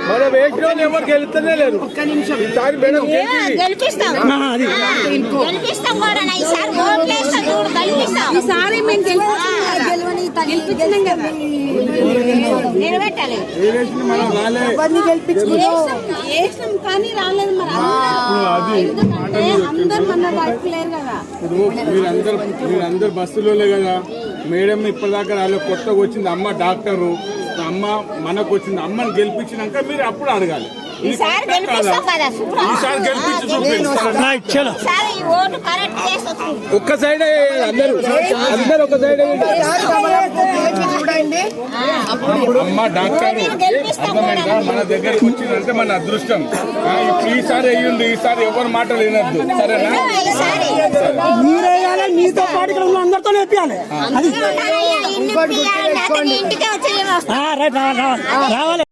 మన వేసిన ఎవరు గెలుస్తూనే లేరు. ఈసారి మేడం గెలిపిస్తాం కూడా ఈసారి ఓట్లేస్తాం చూడు గెలిపిస్తాం. ఈసారి మేము గెలిపించినాం కదా నిలబెట్టాలి. వేసినాం కానీ రాలేదు మరి ఎందుకంటే అందరు మన వైపు లేరు కదా. ఇప్పుడు మీరందరు బస్సులోలే కదా. మేడం ఇప్పటిదాకా రాలేదు, కొత్తగా వచ్చింది అమ్మ డాక్టరు. అమ్మ మనకు వచ్చింది. అమ్మని గెలిపించినాక మీరు అప్పుడు అడగాలి. ఈసారి గెలిపిస్తాం కదా. ఈసారి గెలిపించి ఒక్క సైడ్ అందరూ ఒక సైడ్ అమ్మ డాక్టర్ అర్థమైందా? మన దగ్గరకు వచ్చిందంటే మన అదృష్టం. ఈసారి అయ్యింది. ఈసారి ఎవరి మాటలు వినద్దు, సరేనా? మీరేయాలి, మీతో పాటు ఇక్కడ ఉన్న అందరితో నేర్పియాలి. రైట్, రావాలి.